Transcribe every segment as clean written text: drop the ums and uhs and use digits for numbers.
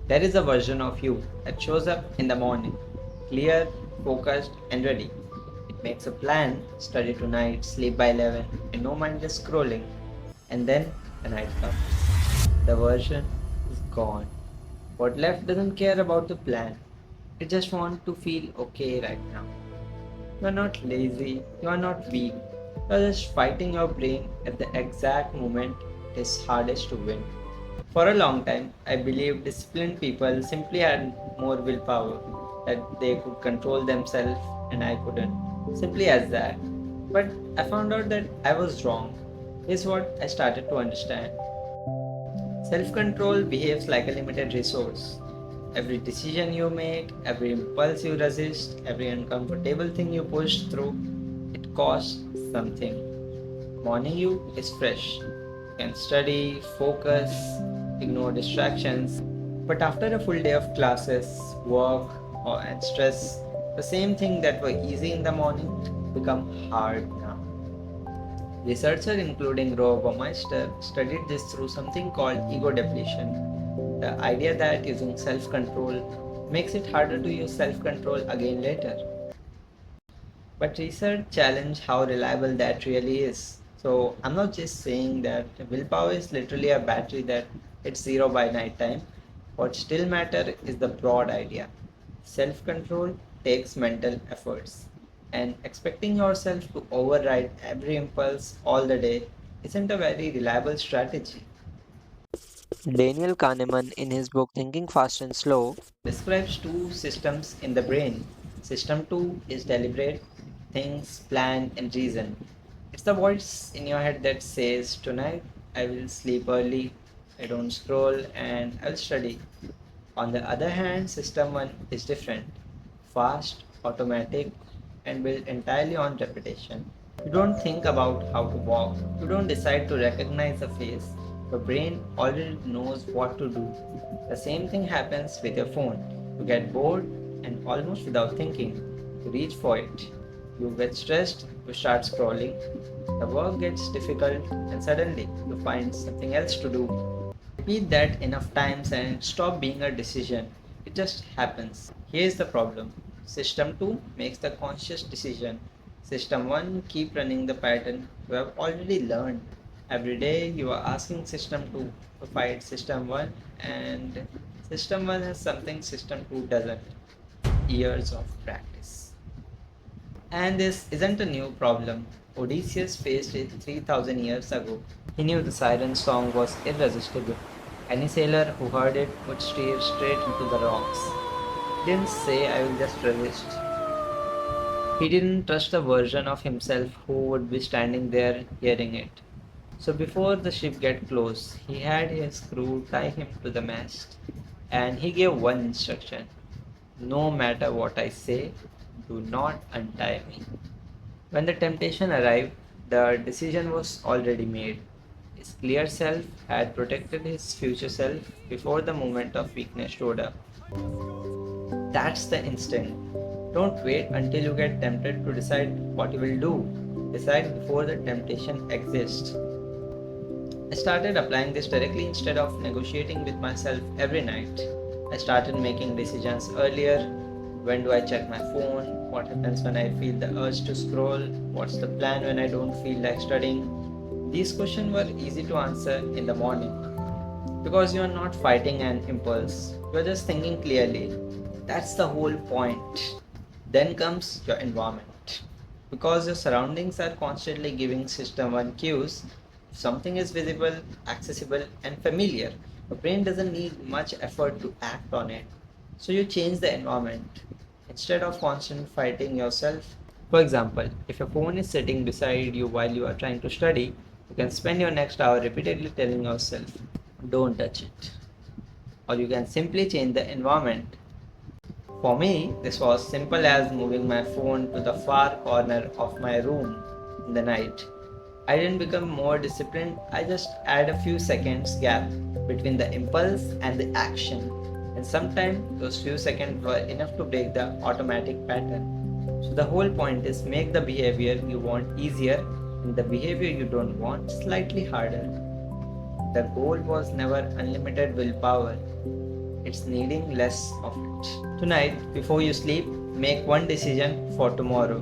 There is a version of you that shows up in the morning, clear, focused, and ready. It makes a plan, study tonight, sleep by 11, and no mind is scrolling. And then the night comes. The version is gone. What left doesn't care about the plan. It just wants to feel okay right now. You are not lazy, you are not weak. You are just fighting your brain at the exact moment it is hardest to win. For a long time, I believed disciplined people simply had more willpower, that they could control themselves and I couldn't. Simply as that. But I found out that I was wrong. Here's what I started to understand. Self control behaves like a limited resource. Every decision you make, every impulse you resist, every uncomfortable thing you push through, it costs something. Morning you is fresh. You can study, focus, ignore distractions. But after a full day of classes, work, and stress, the same thing that were easy in the morning become hard now. Researchers including Meister studied this through something called ego depletion. The idea that using self-control makes it harder to use self-control again later. But research challenge how reliable that really is. So I'm not just saying that willpower is literally a battery that hits zero by night time. What still matter is the broad idea. Self-control takes mental efforts. And expecting yourself to override every impulse all the day isn't a very reliable strategy. Daniel Kahneman, in his book Thinking Fast and Slow, Describes two systems in the brain. System 2 is deliberate, thinks, plan, and reason. It's the voice in your head that says, tonight I will sleep early, I don't scroll, and I'll study. On the other hand, System 1 is different, fast, automatic, and built entirely on repetition. You don't think about how to walk, you don't decide to recognize a face. Your brain already knows what to do. The same thing happens with your phone. You get bored and almost without thinking, you reach for it. You get stressed, you start scrolling. The work gets difficult, and suddenly you find something else to do. Repeat that enough times and stop being a decision. It just happens. Here's the problem. System 2 makes the conscious decision. System 1 keep running the pattern you have already learned. Every day you are asking System 2 to fight System 1, and System 1 has something System 2 doesn't. Years of practice. And this isn't a new problem. Odysseus faced it 3000 years ago. He knew the siren song was irresistible. Any sailor who heard it would steer straight into the rocks. He didn't say, I will just resist. He didn't trust a version of himself who would be standing there hearing it. So before the ship get close, he had his crew tie him to the mast, and he gave one instruction: no matter what I say, do not untie me. When the temptation arrived, the decision was already made. His clear self had protected his future self before the moment of weakness showed up. That's the instinct. Don't wait until you get tempted to decide what you will do. Decide before the temptation exists. I started applying this directly instead of negotiating with myself every night. I started making decisions earlier. When do I check my phone? What happens when I feel the urge to scroll? What's the plan when I don't feel like studying? These questions were easy to answer in the morning because you are not fighting an impulse, you are just thinking clearly. That's the whole point. Then comes your environment. Because your surroundings are constantly giving system 1 cues, if something is visible, accessible, and familiar, your brain doesn't need much effort to act on it. So you change the environment. Instead of constantly fighting yourself, for example, if your phone is sitting beside you while you are trying to study, you can spend your next hour repeatedly telling yourself, don't touch it. Or you can simply change the environment. For me, this was simple as moving my phone to the far corner of my room in the night. I didn't become more disciplined, I just add a few seconds gap between the impulse and the action. And sometimes those few seconds were enough to break the automatic pattern. So the whole point is make the behavior you want easier and the behavior you don't want slightly harder. The goal was never unlimited willpower. It it's needing less of it. Tonight, before you sleep, make one decision for tomorrow.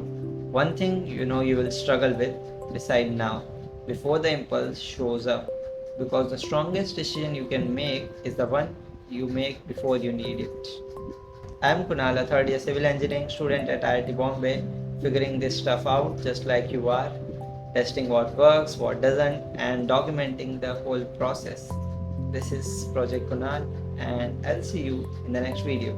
One thing you know you will struggle with, decide now, before the impulse shows up. Because the strongest decision you can make is the one you make before you need it. I am Kunal, a third year civil engineering student at IIT Bombay, figuring this stuff out just like you are, testing what works, what doesn't, and documenting the whole process. This is Project Kunal, and I'll see you in the next video.